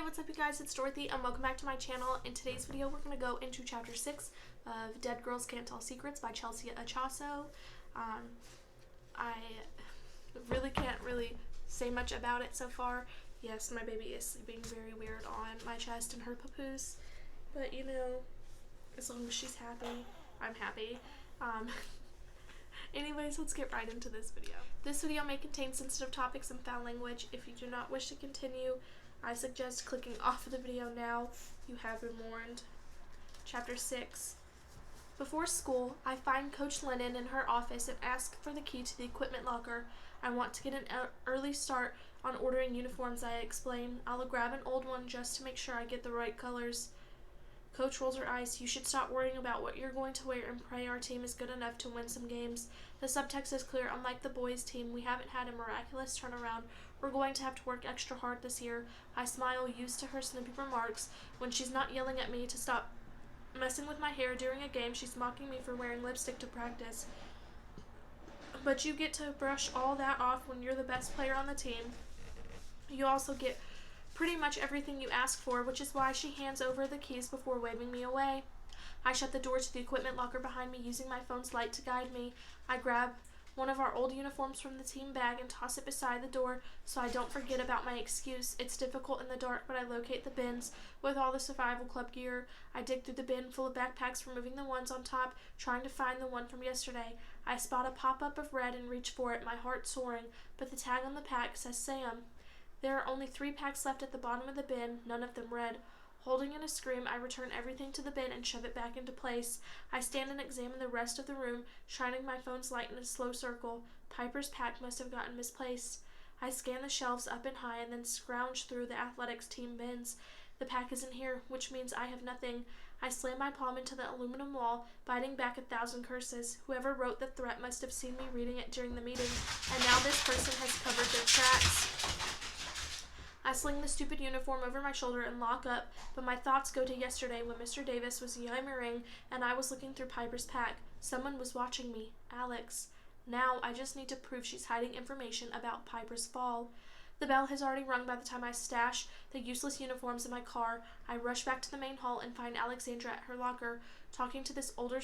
what's up you guys, it's Dorothy and welcome back to my channel. In today's video we're going to go into chapter 6 of Dead Girls Can't Tell Secrets by Ch6. I really can't say much about it so far. Yes, my baby is sleeping very weird on my chest in her papoose, but you know, as long as she's happy, I'm happy. Anyways, let's get right into this video. This video may contain sensitive topics and foul language. If you do not wish to continue, I suggest clicking off of the video now. You have been warned. Chapter 6. Before school, I find Coach Lennon in her office and ask for the key to the equipment locker. I want to get an early start on ordering uniforms, I explain. I'll grab an old one just to make sure I get the right colors. Coach rolls her eyes. You should stop worrying about what you're going to wear and pray our team is good enough to win some games. The subtext is clear. Unlike the boys' team, we haven't had a miraculous turnaround. We're going to have to work extra hard this year. I smile, used to her snippy remarks. When she's not yelling at me to stop messing with my hair during a game, she's mocking me for wearing lipstick to practice. But you get to brush all that off when you're the best player on the team. You also get pretty much everything you ask for, which is why she hands over the keys before waving me away. I shut the door to the equipment locker behind me, using my phone's light to guide me. I grab one of our old uniforms from the team bag and toss it beside the door so I don't forget about my excuse. It's difficult in the dark, but I locate the bins with all the survival club gear. I dig through the bin full of backpacks, removing the ones on top, trying to find the one from yesterday. I spot a pop-up of red and reach for it, my heart soaring, but the tag on the pack says Sam. There are only 3 packs left at the bottom of the bin, none of them red. Holding in a scream, I return everything to the bin and shove it back into place. I stand and examine the rest of the room, shining my phone's light in a slow circle. Piper's pack must have gotten misplaced. I scan the shelves up and high and then scrounge through the athletics team bins. The pack isn't here, which means I have nothing. I slam my palm into the aluminum wall, biting back 1,000 curses. Whoever wrote the threat must have seen me reading it during the meeting, and now this person has covered their tracks. I sling the stupid uniform over my shoulder and lock up, but my thoughts go to yesterday when Mr. Davis was yammering and I was looking through Piper's pack. Someone was watching me. Alex. Now I just need to prove she's hiding information about Piper's fall. The bell has already rung by the time I stash the useless uniforms in my car. I rush back to the main hall and find Alexandra at her locker, talking to this other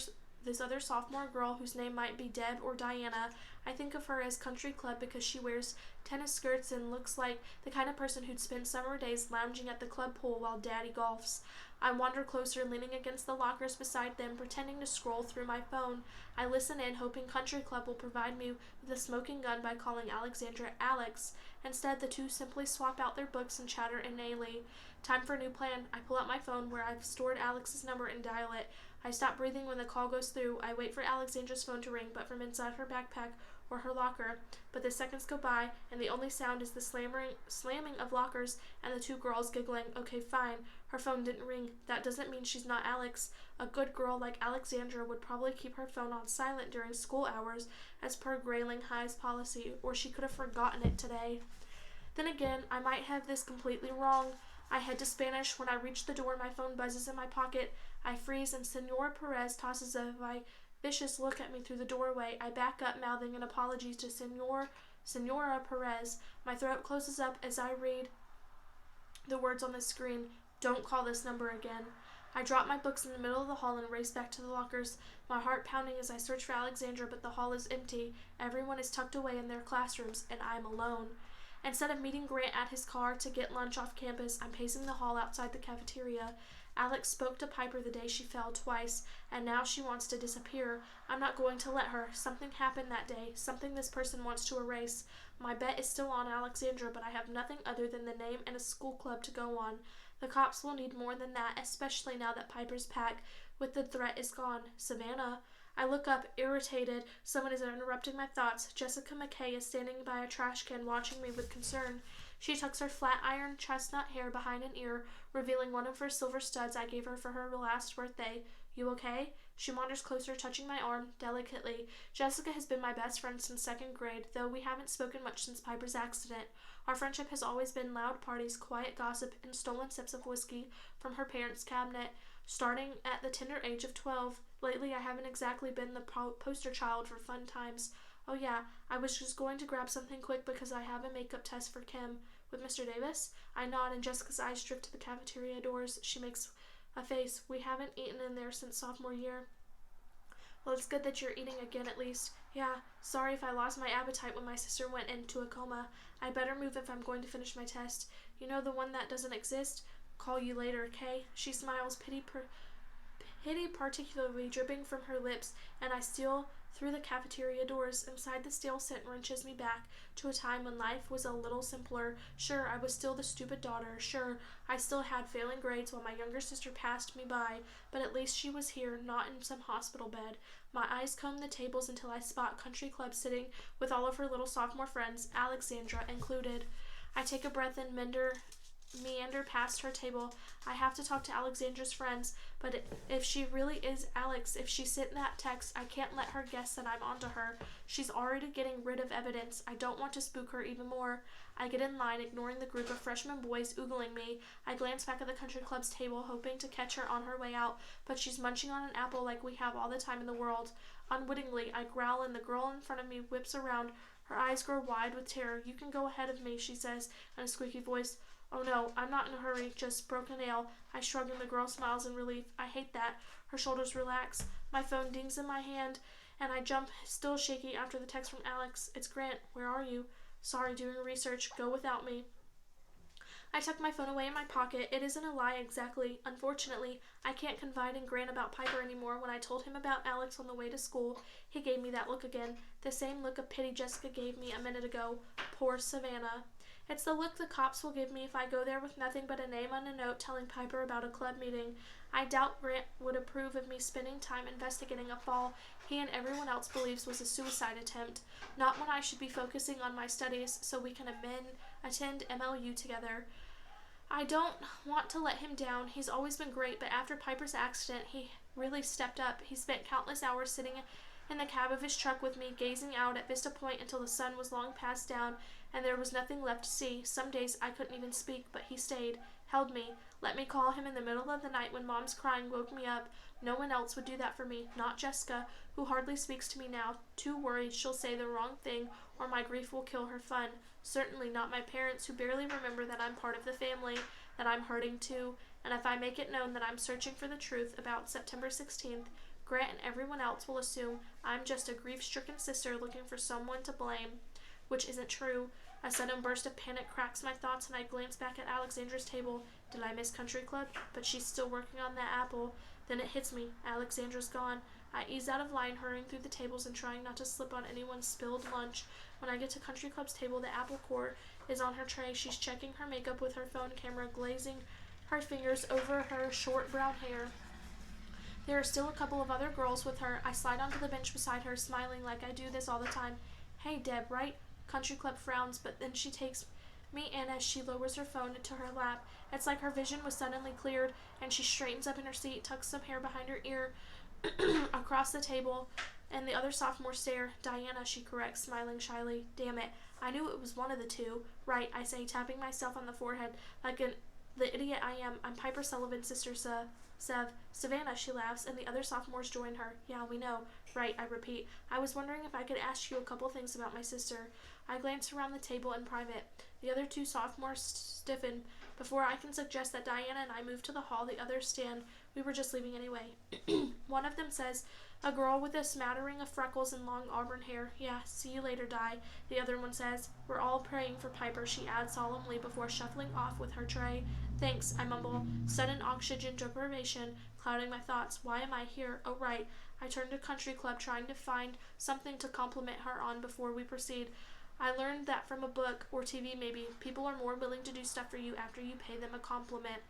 sophomore girl whose name might be Deb or Diana. I think of her as country club because she wears tennis skirts and looks like the kind of person who'd spend summer days lounging at the club pool while daddy golfs. I wander closer, leaning against the lockers beside them, pretending to scroll through my phone. I listen in, hoping country club will provide me with a smoking gun by calling Alexandra Alex. Instead, the two simply swap out their books and chatter inanely. Time for a new plan. I pull out my phone where I've stored Alex's number and dial it. I stop breathing when the call goes through. I wait for Alexandra's phone to ring, but from inside her backpack or her locker. But the seconds go by, and the only sound is the slamming of lockers and the two girls giggling. Okay, fine. Her phone didn't ring. That doesn't mean she's not Alex. A good girl like Alexandra would probably keep her phone on silent during school hours, as per Grayling High's policy, or she could have forgotten it today. Then again, I might have this completely wrong. I head to Spanish. When I reach the door, my phone buzzes in my pocket. I freeze, and Senora Perez tosses a vicious look at me through the doorway. I back up, mouthing an apology to Senora Perez. My throat closes up as I read the words on the screen. Don't call this number again. I drop my books in the middle of the hall and race back to the lockers, my heart pounding as I search for Alexandra, but the hall is empty. Everyone is tucked away in their classrooms, and I'm alone. Instead of meeting Grant at his car to get lunch off campus, I'm pacing the hall outside the cafeteria. Alex spoke to Piper the day she fell twice, and now she wants to disappear. I'm not going to let her. Something happened that day, something this person wants to erase. My bet is still on Alexandra, but I have nothing other than the name and a school club to go on. The cops will need more than that, especially now that Piper's pack with the threat is gone. Savannah. I look up, irritated. Someone is interrupting my thoughts. Jessica McKay is standing by a trash can, watching me with concern. She tucks her flat iron chestnut hair behind an ear, revealing one of her silver studs I gave her for her last birthday. You okay? She wanders closer, touching my arm delicately. Jessica has been my best friend since 2nd grade, though we haven't spoken much since Piper's accident. Our friendship has always been loud parties, quiet gossip, and stolen sips of whiskey from her parents' cabinet, starting at the tender age of 12. Lately, I haven't exactly been the poster child for fun times. Oh yeah, I was just going to grab something quick because I have a makeup test for Kim. With Mr. Davis? I nod and Jessica's eyes drift to the cafeteria doors. She makes a face. We haven't eaten in there since sophomore year. Well, it's good that you're eating again at least. Yeah, sorry if I lost my appetite when my sister went into a coma. I better move if I'm going to finish my test. You know the one that doesn't exist? Call you later, okay? She smiles, pity particularly dripping from her lips, and I steal through the cafeteria doors. Inside, the stale scent wrenches me back to a time when life was a little simpler. Sure, I was still the stupid daughter. Sure, I still had failing grades while my younger sister passed me by, but at least she was here, not in some hospital bed. My eyes comb the tables until I spot Country Club sitting with all of her little sophomore friends, Alexandra included. I take a breath and meander past her table. I have to talk to Alexandra's friends, but if she really is Alex, if she sent that text, I can't let her guess that I'm onto her. She's already getting rid of evidence. I don't want to spook her even more. I get in line, ignoring the group of freshman boys oogling me. I glance back at the Country Club's table, hoping to catch her on her way out, but she's munching on an apple like we have all the time in the world. Unwittingly, I growl and the girl in front of me whips around. Her eyes grow wide with terror. You can go ahead of me, she says in a squeaky voice. Oh no, I'm not in a hurry, just broke a nail. I shrug and the girl smiles in relief. I hate that. Her shoulders relax. My phone dings in my hand, and I jump, still shaky, after the text from Alex. It's Grant. Where are you? Sorry, doing research. Go without me. I tuck my phone away in my pocket. It isn't a lie exactly. Unfortunately, I can't confide in Grant about Piper anymore. When I told him about Alex on the way to school, he gave me that look again. The same look of pity Jessica gave me a minute ago. Poor Savannah. It's the look the cops will give me if I go there with nothing but a name on a note telling Piper about a club meeting. I doubt Grant would approve of me spending time investigating a fall he and everyone else believes was a suicide attempt. Not when I should be focusing on my studies so we can attend MLU together. I don't want to let him down. He's always been great, but after Piper's accident, he really stepped up. He spent countless hours sitting in the cab of his truck with me, gazing out at Vista Point until the sun was long past down and there was nothing left to see. Some days I couldn't even speak, but he stayed, held me, let me call him in the middle of the night when Mom's crying woke me up. No one else would do that for me, not Jessica, who hardly speaks to me now, too worried she'll say the wrong thing or my grief will kill her fun. Certainly not my parents, who barely remember that I'm part of the family, that I'm hurting too, and if I make it known that I'm searching for the truth about September 16th, Grant and everyone else will assume I'm just a grief-stricken sister looking for someone to blame, which isn't true. A sudden burst of panic cracks my thoughts, and I glance back at Alexandra's table. Did I miss Country Club? But she's still working on that apple. Then it hits me. Alexandra's gone. I ease out of line, hurrying through the tables and trying not to slip on anyone's spilled lunch. When I get to Country Club's table, the apple core is on her tray. She's checking her makeup with her phone camera, glazing her fingers over her short brown hair. There are still a couple of other girls with her. I slide onto the bench beside her, smiling like I do this all the time. Hey, Deb, right? Country Club frowns, but then she takes me in as she lowers her phone into her lap. It's like her vision was suddenly cleared, and she straightens up in her seat, tucks some hair behind her ear across the table, and the other sophomores stare. Diana, she corrects, smiling shyly. Damn it, I knew it was one of the two. Right, I say, tapping myself on the forehead like the idiot I am. I'm Piper Sullivan's sister, Savannah, she laughs, and the other sophomores join her. Yeah, we know. Right, I repeat. I was wondering if I could ask you a couple things about my sister. I glance around the table in private. The other two sophomores stiffen. Before I can suggest that Diana and I move to the hall, the others stand. We were just leaving anyway. One of them says, a girl with a smattering of freckles and long auburn hair. Yeah, see you later, Di. The other one says, we're all praying for Piper, she adds solemnly before shuffling off with her tray. Thanks, I mumble. Sudden oxygen deprivation, clouding my thoughts. Why am I here? Oh, right. I turn to Country Club, trying to find something to compliment her on before we proceed. I learned that from a book, or TV maybe. People are more willing to do stuff for you after you pay them a compliment.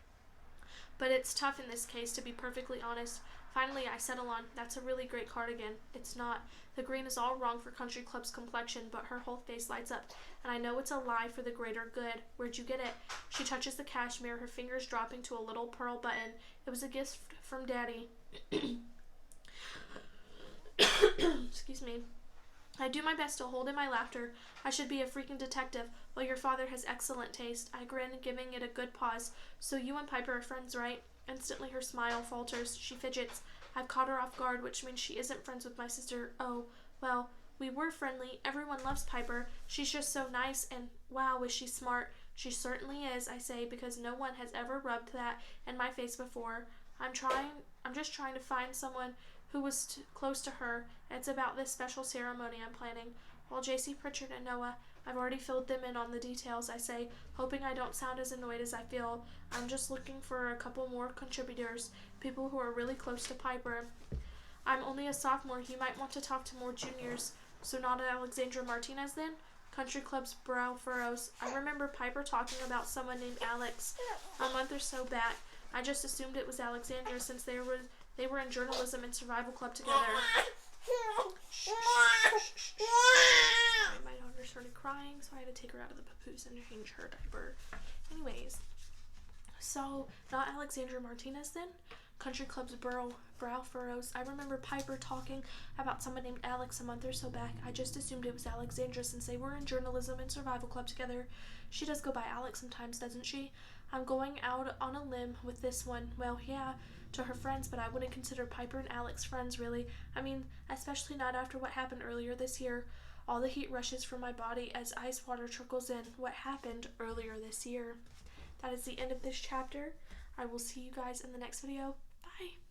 But it's tough in this case, to be perfectly honest. Finally, I settle on, that's a really great cardigan. It's not. The green is all wrong for Country Club's complexion, but her whole face lights up, and I know it's a lie for the greater good. Where'd you get it? She touches the cashmere, her fingers dropping to a little pearl button. It was a gift from Daddy. Excuse me. I do my best to hold in my laughter. I should be a freaking detective. Well, your father has excellent taste. I grin, giving it a good pause. So you and Piper are friends, right? Instantly her smile falters. She fidgets. I've caught her off guard, which means she isn't friends with my sister. Oh, well, we were friendly. Everyone loves Piper. She's just so nice, and wow, is she smart. She certainly is, I say, because no one has ever rubbed that in my face before. I'm just trying to find someone who was close to her. It's about this special ceremony I'm planning. Well, JC, Pritchard, and Noah, I've already filled them in on the details, I say, hoping I don't sound as annoyed as I feel. I'm just looking for a couple more contributors, people who are really close to Piper. I'm only a sophomore. You might want to talk to more juniors. So not Alexandra Martinez then? Country Club's brow furrows. I remember Piper talking about someone named Alex a month or so back. I just assumed it was Alexandra since they were in journalism and survival club together. Sorry, my daughter started crying, so I had to take her out of the papoose and change her diaper. Anyways, so not Alexandra Martinez then? Country Club's brow furrows. I remember Piper talking about someone named Alex a month or so back. I just assumed it was Alexandra since they were in journalism and survival club together. She does go by Alex sometimes, doesn't she? I'm going out on a limb with this one. Well, yeah, to her friends, but I wouldn't consider Piper and Alex friends, really. I mean, especially not after what happened earlier this year. All the heat rushes from my body as ice water trickles in. What happened earlier this year? That is the end of this chapter. I will see you guys in the next video. Bye.